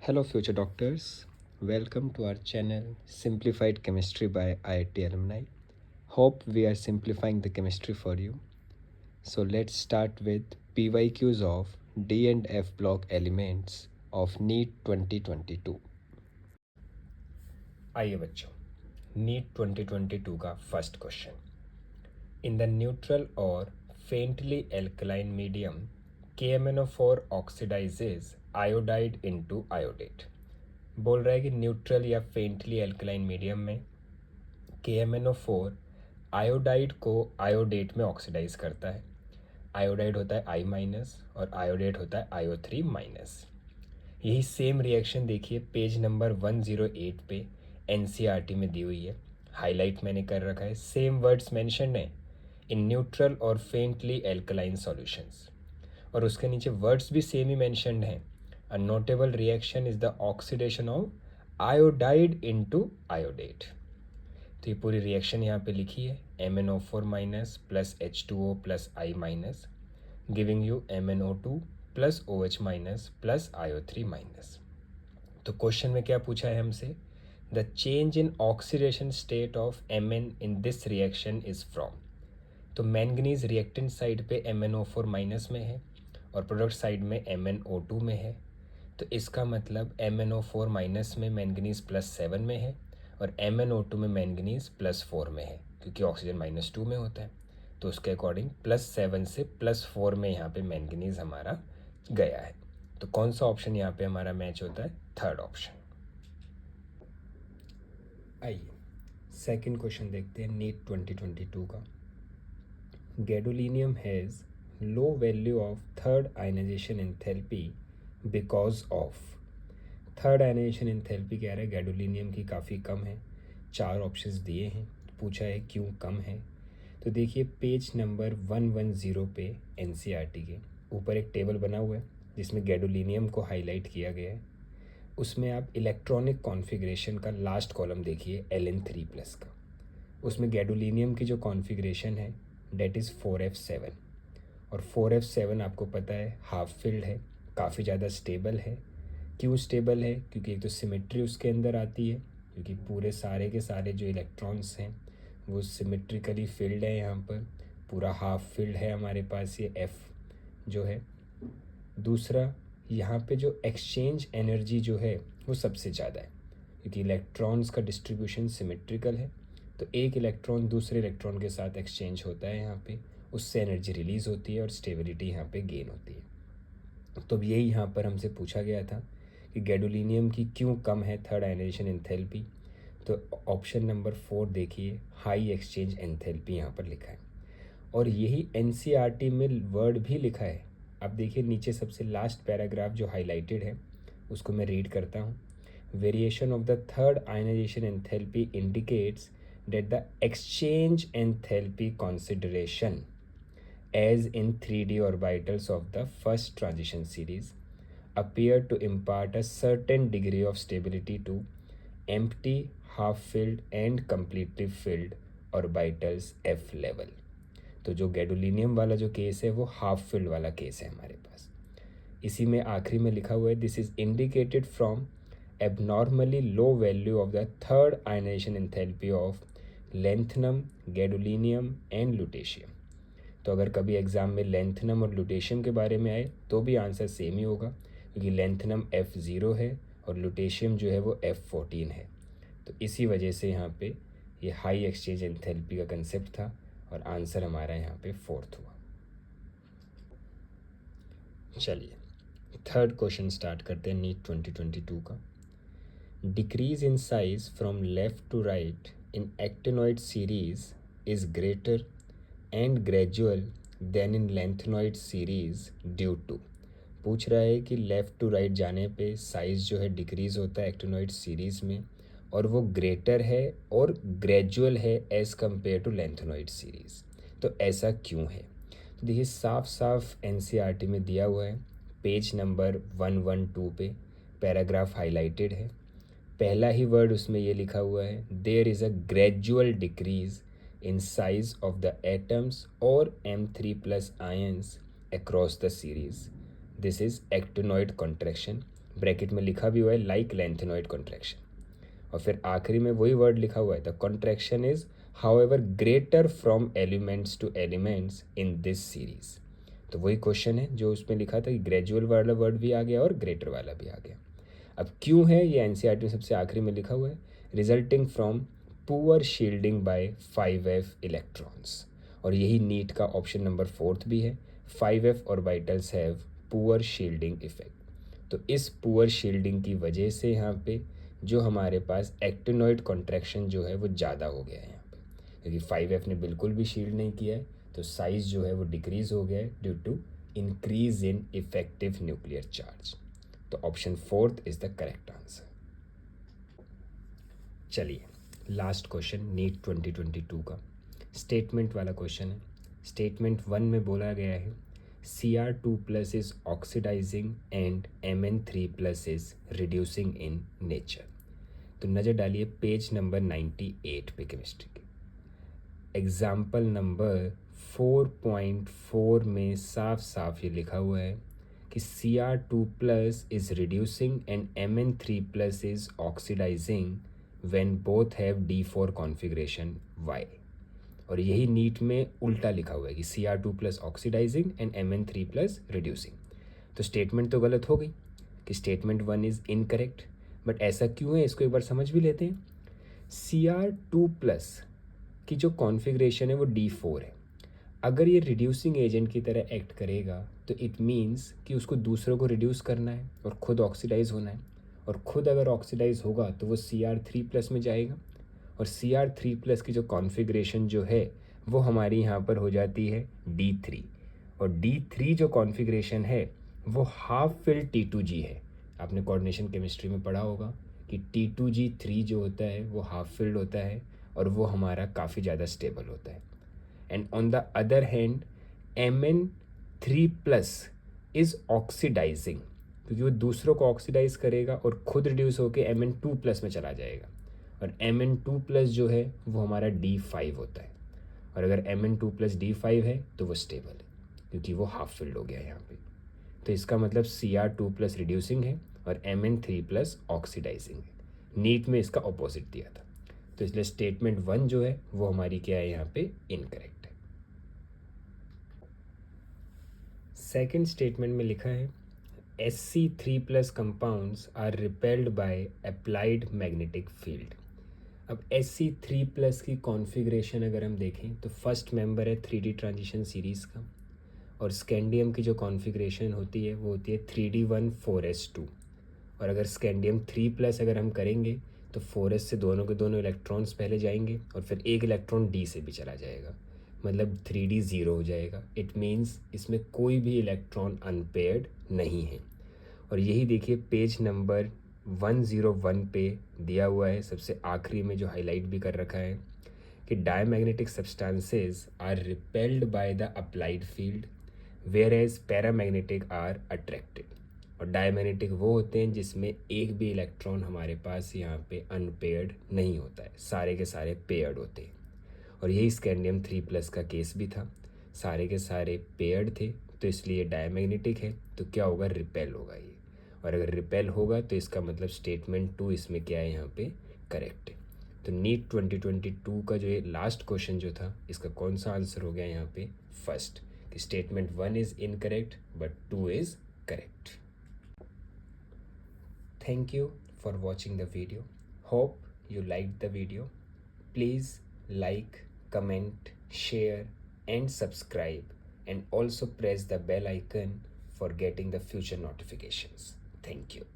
Hello, future doctors. Welcome to our channel Simplified Chemistry by IIT Alumni. Hope we are simplifying the chemistry for you. So, let's start with PYQs of D and F block elements of NEET 2022. आइए बच्चों, NEET 2022 का first question. In the neutral और faintly alkaline medium KMnO4 oxidises iodide into iodate. बोल रहा है कि neutral या faintly alkaline medium में KMnO4 आयोडाइड को आयोडेट में ऑक्सीडाइज करता है. आयोडाइड होता है I- और आयोडेट होता है IO3-. यही सेम रिएक्शन देखिए पेज नंबर 108 पे NCERT में दी हुई है. हाईलाइट मैंने कर रखा है. सेम वर्ड्स मेंशन है इन न्यूट्रल और फेंटली एल्कलाइन सॉल्यूशंस. और उसके नीचे वर्ड्स भी सेम ही मेंशनड हैं. अ notable reaction is the oxidation of iodide into iodate. तो ये पूरी रिएक्शन यहाँ पे लिखी है. MnO4- plus H2O plus I- giving you MnO2 plus OH- plus IO3-. तो क्वेश्चन में क्या पूछा है हमसे? The change in oxidation state of Mn in this reaction is from. तो मैंगनीज रिएक्टेंट साइड पे MnO4- में है और प्रोडक्ट साइड में MnO2 में है. तो इसका मतलब MnO4- में मैंगनीज +7 में है और MnO2 में मैंगनीज +4 में है, क्योंकि ऑक्सीजन -2 में होता है. तो उसके अकॉर्डिंग +7 से +4 में यहाँ पे मैंगनीज हमारा गया है. तो कौन सा ऑप्शन यहाँ पे हमारा मैच होता है? Third option. आइए सेकंड क्वेश्चन देखते हैं नीट 2022 का. Gadolinium has low value of third ionization enthalpy because of. Third ionization enthalpy कह रहा है गैडोलिनियम की काफ़ी कम है. 4 ऑप्शंस दिए हैं, पूछा है क्यों कम है. तो देखिए पेज नंबर 110 पे NCERT के ऊपर एक टेबल बना हुआ है जिसमें गैडोलिनियम को हाईलाइट किया गया है. उसमें आप इलेक्ट्रॉनिक कॉन्फ़िगरेशन का लास्ट कॉलम देखिए Ln3+ का. उसमें गैडोलिनियम की जो कॉन्फ़िगरेशन है डेट इज़ 4f7. और 4f7 आपको पता है हाफ फिल्ड है, काफ़ी ज़्यादा स्टेबल है. क्यों स्टेबल है? क्योंकि एक तो सिमेट्री उसके अंदर आती है, क्योंकि पूरे सारे के सारे जो इलेक्ट्रॉन्स हैं वो सिमेट्रिकली फिल्ड है. यहाँ पर पूरा हाफ फिल्ड है हमारे पास ये F जो है. दूसरा, यहाँ पे जो एक्सचेंज एनर्जी जो है वो सबसे ज़्यादा है, क्योंकि इलेक्ट्रॉन्स का डिस्ट्रीब्यूशन सिमेट्रिकल है. तो एक इलेक्ट्रॉन दूसरे इलेक्ट्रॉन के साथ एक्सचेंज होता है यहाँ पे, उससे एनर्जी रिलीज़ होती है और स्टेबिलिटी यहाँ पे गेन होती है. तो अब यही यहाँ पर हमसे पूछा गया था कि गैडोलिनियम की क्यों कम है थर्ड आयनाइजेशन एंथैल्पी. तो ऑप्शन नंबर 4 देखिए, हाई एक्सचेंज एंथैल्पी यहाँ पर लिखा है. और यही NCERT में वर्ड भी लिखा है. आप देखिए नीचे सबसे लास्ट पैराग्राफ जो हाईलाइटेड है उसको मैं रीड करता हूँ. Variation of the third ionization enthalpy indicates that the exchange enthalpy consideration as in 3D orbitals of the first transition series appear to impart a certain degree of stability to empty, half-filled and completely filled orbitals F level. तो जो gadolinium वाला जो case है वो half filled वाला case है हमारे पास. इसी में आखिरी में लिखा हुआ है this is indicated from abnormally low value of the third ionization enthalpy of lanthanum, gadolinium and lutetium. तो अगर कभी एग्ज़ाम में लैंथनम और लुटेशियम के बारे में आए तो भी आंसर सेम ही होगा, क्योंकि लैंथनम F0 है और लुटेशियम जो है वो F14 है. तो इसी वजह से यहाँ पे ये हाई एक्सचेंज एंथैल्पी का कंसेप्ट था और आंसर हमारा यहाँ पे 4th हुआ. चलिए थर्ड क्वेश्चन स्टार्ट करते हैं नीट 2022 का. Decrease in size from left to right in actinoid series is greater and gradual than in lanthanoid series due to. पूछ रहा है कि लेफ़्ट टू राइट जाने पे साइज़ जो है डिक्रीज़ होता है एक्टिनोइड सीरीज़ में और वो ग्रेटर है और ग्रेजुअल है as compare to lanthanoid series. तो ऐसा क्यों है? तो देखिए साफ साफ NCERT में दिया हुआ है. पेज नंबर 112 पे पैराग्राफ हाईलाइटेड है. पहला ही वर्ड उसमें ये लिखा हुआ है there is a gradual decrease in size of the atoms और M3+ ions across the series. This is actinoid contraction bracket में लिखा भी हुआ है लाइक लेंथेनॉइड कॉन्ट्रैक्शन, और फिर आखिरी में वही वर्ड लिखा हुआ है the contraction is however greater from elements two elements in this series. तो वही क्वेश्चन है जो उसमें लिखा था कि ग्रेजुअल वाला वर्ड भी आ गया और ग्रेटर वाला भी आ गया। अब क्यों है ये एनसीईआरटी में सबसे आखिरी में लिखा हुआ है, resulting from poor shielding by 5f electrons, और यही नीट का ऑप्शन नंबर 4 भी है, 5f orbitals have poor shielding effect. तो इस पुअर शील्डिंग की वजह से यहाँ पे जो हमारे पास एक्टिनॉइड कॉन्ट्रैक्शन जो है वो ज़्यादा हो गया है यहाँ पे, क्योंकि 5f ने बिल्कुल भी शील्ड नहीं किया है, तो साइज जो है वो डिक्रीज हो गया है due to increase in effective nuclear charge. तो option 4 is the correct answer. चलिए लास्ट क्वेश्चन नीट 2022 का स्टेटमेंट वाला क्वेश्चन है। स्टेटमेंट 1 में बोला गया है Cr2 plus is oxidizing and Mn3 is reducing in nature. तो नज़र डालिए पेज नंबर 98 पे केमिस्ट्री के एग्जाम्पल नंबर 4.4 में साफ साफ ये लिखा हुआ है कि Cr2 plus is reducing and Mn3 is oxidizing when both have D4 configuration Y। और यही नीट में उल्टा लिखा हुआ है कि Cr2 plus oxidizing and Mn3 reducing. तो स्टेटमेंट तो गलत हो गई कि स्टेटमेंट 1 इज़ इनकरेक्ट, बट ऐसा क्यों है इसको एक बार समझ भी लेते हैं। Cr2 प्लस की जो कॉन्फ़िगरेशन है वो D4 है। अगर ये रिड्यूसिंग एजेंट की तरह एक्ट करेगा तो इट मीन्स कि उसको दूसरों को रिड्यूस करना है और ख़ुद ऑक्सीडाइज होना है, और ख़ुद अगर ऑक्सीडाइज होगा तो वो Cr3 में जाएगा, और Cr3 की जो कॉन्फ़िगरेशन जो है वो हमारी यहाँ पर हो जाती है D3, और D3 जो कॉन्फ़िगरेशन है वो हाफ फिल्ड T2G है। आपने कोऑर्डिनेशन केमिस्ट्री में पढ़ा होगा कि T2G3 जो होता है वो हाफ फिल्ड होता है और वो हमारा काफ़ी ज़्यादा स्टेबल होता है। And on the other hand Mn3 is oxidizing, क्योंकि वो दूसरों को ऑक्सीडाइज करेगा और खुद रिड्यूस होकर Mn2 में चला जाएगा, और Mn2 जो है वो हमारा D5 होता है, और अगर Mn2 D5 है तो वो स्टेबल है क्योंकि वो हाफ फिल्ड हो गया है यहाँ पे। तो इसका मतलब Cr2 रिड्यूसिंग है और Mn3 ऑक्सीडाइजिंग है। नीट में इसका ऑपोजिट दिया था, तो इसलिए स्टेटमेंट 1 जो है वो हमारी क्या है यहाँ पे इनकरेक्ट है। सेकेंड स्टेटमेंट में लिखा है Sc3 compounds are repelled by applied magnetic field. अब Sc3 की कॉन्फ़िगरेशन अगर हम देखें तो फर्स्ट मेंबर है 3D ट्रांजिशन सीरीज़ का, और स्कैंडियम की जो कॉन्फ़िगरेशन होती है वो होती है 3D1 4s2, और अगर स्कैंडियम 3+ अगर हम करेंगे तो 4s से दोनों के दोनों इलेक्ट्रॉन्स पहले जाएंगे और फिर एक इलेक्ट्रॉन D से भी चला जाएगा, मतलब 3D 0 हो जाएगा। इट मीन्स इसमें कोई भी इलेक्ट्रॉन अनपेयर्ड नहीं है। और यही देखिए पेज नंबर 101 पे दिया हुआ है, सबसे आखिरी में जो हाईलाइट भी कर रखा है कि diamagnetic substances are repelled by the applied field whereas paramagnetic are attracted. और डायमैग्नेटिक वो होते हैं जिसमें एक भी इलेक्ट्रॉन हमारे पास यहाँ पे अनपेयर्ड नहीं होता है, सारे के सारे पेयर्ड होते हैं। और यही स्कैंडियम 3+ का केस भी था, सारे के सारे पेयर्ड थे, तो इसलिए डायमैग्नेटिक है, तो क्या होगा, रिपेल होगा ये। और अगर रिपेल होगा तो इसका मतलब स्टेटमेंट 2 इसमें क्या है यहाँ पे करेक्ट है। तो नीट 2022 का जो ये लास्ट क्वेश्चन जो था इसका कौन सा आंसर हो गया यहाँ पे, फर्स्ट, कि statement 1 is incorrect but 2 is correct. Thank you for watching the video. Hope you liked the video. Please like, comment, share and subscribe, and also press the bell icon for getting the future notifications. Thank you.